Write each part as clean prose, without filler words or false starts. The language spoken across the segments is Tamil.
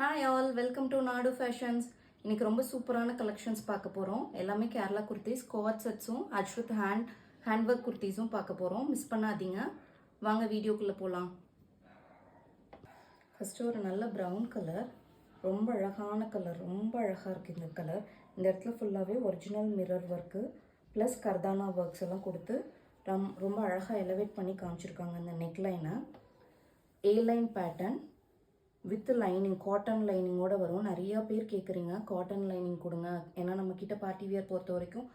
Hi all, welcome to Nadu fashions. இன்னைக்கு ரொம்ப சூப்பரான கலெக்ஷன்ஸ் பார்க்க போகிறோம். எல்லாமே கேரளா குர்த்திஸ், கோட் செட்ஸும் அஜ்ருத் ஹேண்ட் ஒர்க் குர்த்திஸும் பார்க்க போகிறோம். மிஸ் பண்ணாதீங்க. வாங்க வீடியோக்குள்ளே போகலாம். ஃபஸ்ட்டு ஒரு நல்ல ப்ரௌன் கலர், ரொம்ப அழகான கலர், ரொம்ப அழகாக இருக்குது இந்த கலர். இந்த இடத்துல ஃபுல்லாகவே ஒரிஜினல் மிரர் ஒர்க்கு ப்ளஸ் கர்தானா ஒர்க்ஸ் எல்லாம் கொடுத்து ரொம்ப அழகாக எலவேட் பண்ணி காமிச்சிருக்காங்க. இந்த நெக்லைனை A line pattern with lining, cotton லைனிங்கோடு வரும். நிறையா பேர் கேட்குறீங்க காட்டன் லைனிங் கொடுங்க, ஏன்னா நம்மக்கிட்ட பார்ட்டி வியர் பொறுத்த வரைக்கும்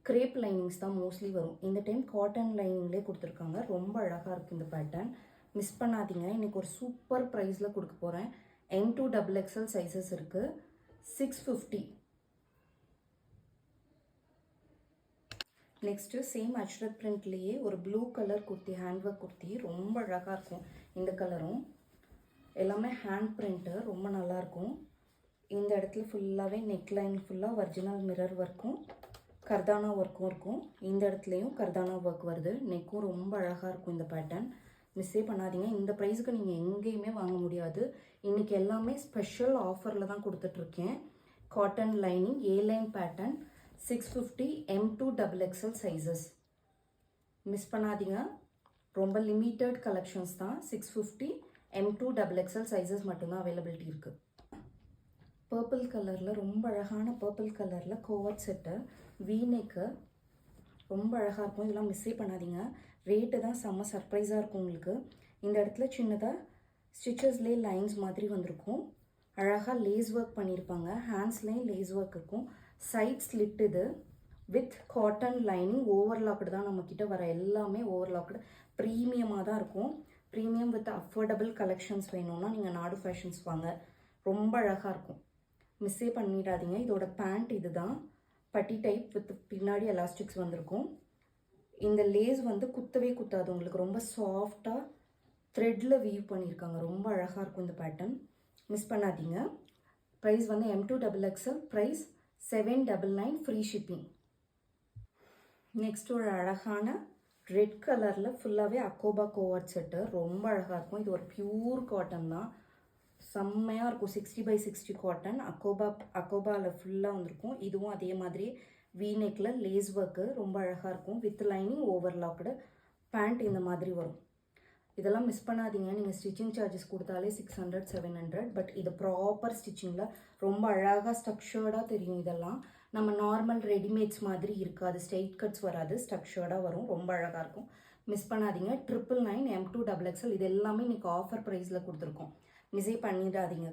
கிரேப் லைனிங்ஸ் தான் மோஸ்ட்லி வரும். இந்த டைம் காட்டன் லைனிங்லேயே கொடுத்துருக்காங்க. ரொம்ப அழகாக இருக்குது இந்த பேட்டர்ன். மிஸ் பண்ணாதீங்க. இன்றைக்கி ஒரு சூப்பர் ப்ரைஸில் கொடுக்க போகிறேன். M2XXL சைஸஸ் இருக்குது. 650. நெக்ஸ்ட்டு சேம் அஜ்ரத் பிரிண்ட்லேயே ஒரு blue colour kurti, hand work kurti, ரொம்ப அழகாக இருக்கும். இந்த கலரும் எல்லாமே ஹேண்ட் பிரிண்ட்டு, ரொம்ப நல்லாயிருக்கும். இந்த இடத்துல ஃபுல்லாகவே நெக்லைன் ஃபுல்லாக ஒரிஜினல் மிரர் ஒர்க்கும் கர்தானா ஒர்க்கும் இருக்கும். இந்த இடத்துலையும் கர்தானா ஒர்க் வருது. நெக்கும் ரொம்ப அழகாக இருக்கும். இந்த பேட்டர்ன் மிஸ்ஸே பண்ணாதீங்க. இந்த ப்ரைஸுக்கு நீங்கள் எங்கேயுமே வாங்க முடியாது. இன்றைக்கி எல்லாமே ஸ்பெஷல் ஆஃபரில் தான் கொடுத்துட்ருக்கேன். Cotton lining A line pattern 650 M2XXL sizes. Miss பண்ணாதீங்க. ரொம்ப லிமிட்டட் கலெக்ஷன்ஸ் தான். 650 M2XXL சைஸஸ் மட்டும்தான் அவைலபிலிட்டி இருக்குது. பர்பிள் கலரில், ரொம்ப அழகான பர்பிள் கலரில் கோவட் செட்டு, வீநெக்கு, ரொம்ப அழகாக இருக்கும். இதெல்லாம் மிஸ்ஸே பண்ணாதீங்க. ரேட்டு தான் செம்ம சர்ப்ரைஸாக இருக்கும் உங்களுக்கு. இந்த இடத்துல சின்னதாக ஸ்டிச்சஸ்லேயே லைன்ஸ் மாதிரி வந்திருக்கும். அழகாக லேஸ் ஒர்க் பண்ணியிருப்பாங்க. ஹேண்ட்ஸ்லேயும் லேஸ் ஒர்க் இருக்கும். சைட் ஸ்லிட் இது வித் காட்டன் லைனிங். ஓவர்லாக்டு தான் நம்மக்கிட்ட வர எல்லாமே ஓவர்லாக்டு. ப்ரீமியமாக தான் இருக்கும். ப்ரீமியம் வித் அஃபோர்டபுள் கலெக்ஷன்ஸ் வேணும்னா நீங்கள் நாடு ஃபேஷன்ஸ் வாங்க. ரொம்ப அழகாக இருக்கும். மிஸ்ஸே பண்ணிடாதீங்க. இதோட பேண்ட் இது தான், பட்டி டைப் வித் பின்னாடி எலாஸ்டிக்ஸ் வந்திருக்கும். இந்த லேஸ் வந்து குத்தவே குத்தாது உங்களுக்கு. ரொம்ப சாஃப்டாக த்ரெட்டில் வீவ் பண்ணியிருக்காங்க. ரொம்ப அழகாக இருக்கும் இந்த பேட்டர்ன். மிஸ் பண்ணாதீங்க. ப்ரைஸ் வந்து M2XXL, price 799, free shipping. Next ஒரு அழகான ரெட் கலரில் ஃபுல்லாகவே அக்கோபா கோவட் செட்டு, ரொம்ப அழகாக இருக்கும். இது ஒரு பியூர் காட்டன் தான், செம்மையாக இருக்கும். 60x60 cotton. அக்கோபாவில் ஃபுல்லாக வந்திருக்கும். இதுவும் அதே மாதிரி வீநெக்கில் லேஸ் ஒர்க்கு, ரொம்ப அழகாக இருக்கும். With lining overlocked. பேண்ட் இந்த மாதிரி வரும். இதெல்லாம் மிஸ் பண்ணாதீங்க. நீங்கள் ஸ்டிச்சிங் சார்ஜஸ் கொடுத்தாலே 600 700. பட் இது ப்ராப்பர் ஸ்டிச்சிங்கில் ரொம்ப அழகாக ஸ்ட்ரக்சர்டாக தெரியும். இதெல்லாம் நம்ம நார்மல் ரெடிமேட்ஸ் மாதிரி இருக்காது. ஸ்ட்ரெயிட் கட்ஸ் வராது, ஸ்ட்ரக்சர்டாக வரும். ரொம்ப அழகாக இருக்கும். மிஸ் பண்ணாதீங்க. 999 M2XXL. இது எல்லாமே இன்றைக்கி ஆஃபர் ப்ரைஸில் கொடுத்துருக்கோம். மிஸ்ஸே பண்ணிடாதீங்க.